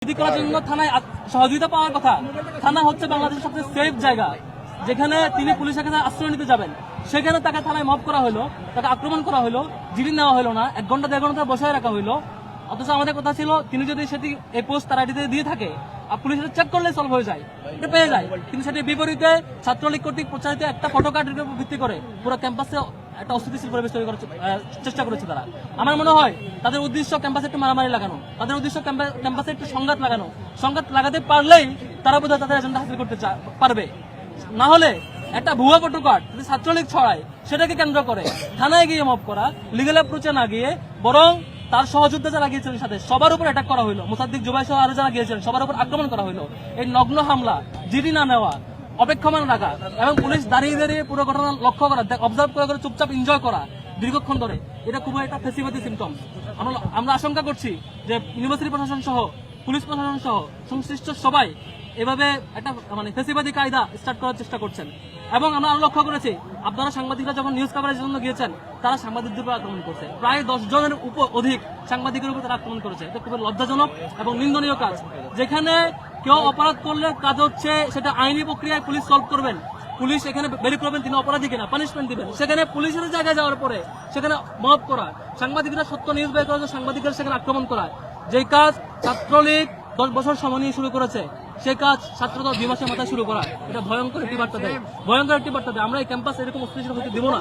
করার জন্য থানায় সহযোগিতা পাওয়ার কথা। থানা হচ্ছে বাংলাদেশের সবচেয়ে সেফ জায়গা, যেখানে তিনি পুলিশের কাছে আশ্রয় নিতে যাবেন, সেখানে তাকে থানায় মব করা হলো, তাকে আক্রমণ করা হলো, জিডি নেওয়া হলো না, 1 ঘন্টা 1.5 ঘন্টা বসায় রাখা হলো। অথচ আমাদের কথা ছিল তিনি যদি সেটি এই পোস্ট তার আইডিতে দিয়ে থাকে আর পুলিশ চেক করলে সলভ হয়ে যায়, এটা পেয়ে যায়। কিন্তু সেটির বিপরীতে ছাত্রলীগ কর্তৃক প্রচারিত একটা ফটোকার্ডের উপর ভিত্তি করে পুরো ক্যাম্পাসে একটা অস্থিতিশীল পরিবেশ তৈরি করার চেষ্টা করেছে তারা। আমার মনে হয় তাদের উদ্দেশ্য ক্যাম্পাসে একটু মারামারি লাগানো, তাদের উদ্দেশ্য ক্যাম্পাসে একটু সংঘাত লাগানো। সংঘাত লাগাতে পারলেই তারা বোধহয় তাদের এজেন্ডা হাসিল করতে পারবে। না হলে একটা ভুয়া ফটোকার্ড যদি ছাত্রলীগ ছড়ায়, সেটাকে কেন্দ্র করে থানায় গিয়ে মব করা, লিগ্যাল অ্যাপ্রোচে না গিয়ে বরং তার সহযোদ্ধা যারা গিয়েছিলেন সাথে সবার উপর অ্যাটাক করা হলো, মোসাদ্দিক জুবাই সহ আরো যারা গিয়েছিলেন সবার উপর আক্রমণ করা হলো। এই নগ্ন হামলা, জিডি না নেওয়া, অপেক্ষমান রাখা এবং পুলিশ দাঁড়িয়ে দাঁড়িয়ে পুরো ঘটনা লক্ষ্য করা, অবজার্ভ করে চুপচাপ এনজয় করা দীর্ঘক্ষণ ধরে, এটা খুবই একটা ফেসিবাদী সিমটমস। আমরা আশঙ্কা করছি যে ইউনিভার্সিটি প্রশাসন সহ পুলিশ প্রশাসন সহ সংশ্লিষ্ট সবাই এভাবে একটা ফেসিবাদী কায়দা স্টার্ট করার চেষ্টা করছেন। এবং আমরা আরো লক্ষ্য করেছি, আপনারা সাংবাদিকরা যখন নিউজ কভারেজের জন্য গিয়েছেন, তারা সাংবাদিকদের উপর আক্রমণ করছে, প্রায় 10 জনের অধিক সাংবাদিকের উপর তারা আক্রমণ করেছে। এটা খুবই লজ্জাজনক এবং নিন্দনীয় কাজ। যেখানে কেউ অপরাধ করলে কাজ হচ্ছে সেটা আইনি প্রক্রিয়ায় পুলিশ সলভ করবেন, পুলিশ এখানে বের করবেন তিনি অপরাধী কিনা, পানিশমেন্ট দিবেন। সেখানে পুলিশের জায়গায় যাওয়ার পরে সেখানে মব করা, সাংবাদিকরা সত্য নিউজ বের করার জন্য সাংবাদিকরা সেখানে আক্রমণ করা, যে কাজ ছাত্রলীগ 10 বছর সময় নিয়ে শুরু করেছে, সে কাজ ছাত্রদল 2 মাসের মাথায় শুরু করা, এটা ভয়ঙ্কর একটি বার্তা দেয়, ভয়ঙ্কর একটি বার্তা দেয়। আমরা এই ক্যাম্পাস এরকম অস্থিতিশীল হতে দিব না।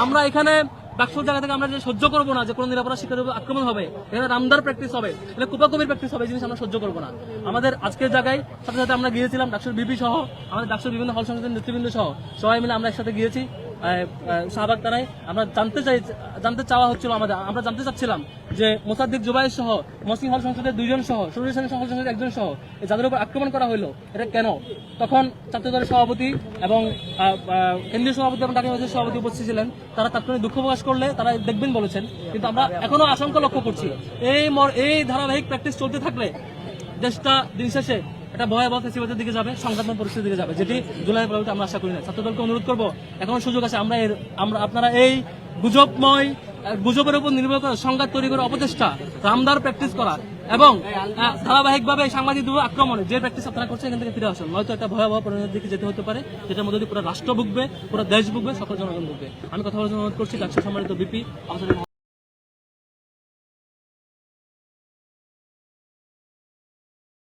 আমরা এখানে ডাকসুর জায়গা থেকে আমরা সহ্য করবো না যে কোনো নিরাপরাধ শিক্ষার্থীর আক্রমণ হবে, এখানে রামদার প্র্যাকটিস হবে, এটা কুপাকুপির প্র্যাকটিস হবে, জিনিস আমরা সহ্য করবো না। আমাদের আজকের জায়গায় সাথে সাথে আমরা গিয়েছিলাম ডাকসুর বিপি সহ আমাদের ডাকসুর বিভিন্ন হল সংসদের নেতৃবৃন্দ সহ সবাই মিলে আমরা একসাথে গিয়েছি শাহবাগ থানায়। আমরা জানতে চাওয়া হচ্ছিল, আমরা জানতে চাচ্ছিলাম যে মোসাদ্দিক জুবাই সহ মসলিম হল সংসদের 2 জন সহ সুরুল হল সংসদের 1 জন সহ যাদের উপর আক্রমণ করা হলো এটা কেন। তখন ছাত্রদলের সভাপতি এবং কেন্দ্রীয় সভাপতি এবং ঢাকা ইউনিভার্সিটির সভাপতি উপস্থিত ছিলেন, তারা তাৎক্ষণিক দুঃখ প্রকাশ করলে তারা দেখবেন বলেছেন। কিন্তু আমরা এখনো আশঙ্কা লক্ষ্য করছি, এই ধারাবাহিক প্র্যাকটিস চলতে থাকলে দেশটা দিন শেষে একটা ভয়াবহ ফেসিবাদের দিকে যাবে, সংঘাতময় পরিস্থিতির দিকে যাবে, যেটি জুলাই পরবর্তী আমরা আশা করি না। ছাত্রদলকে অনুরোধ করবো, এখনো সুযোগ আছে, আপনারা এই গুজবের উপর নির্ভর করে সংঘাত তৈরি করে অপচেষ্টা রামদার প্র্যাকটিস করা এবং ধারাবাহিকভাবে সাংবাদিকদের আক্রমণে যে প্র্যাকটিস আপনারা করছেন এখান থেকে ফিরে আসুন, নয়তো একটা ভয়াবহ পরিণতির দিকে যেতে হতে পারে, যেটার মধ্যে পুরো রাষ্ট্র ভুগবে, পুরো দেশ ভুগবে, সকল জনগণ ভুগবে। আমি কথা বলার জন্য অনুরোধ করছি ডাকসু সম্মানিত বিপি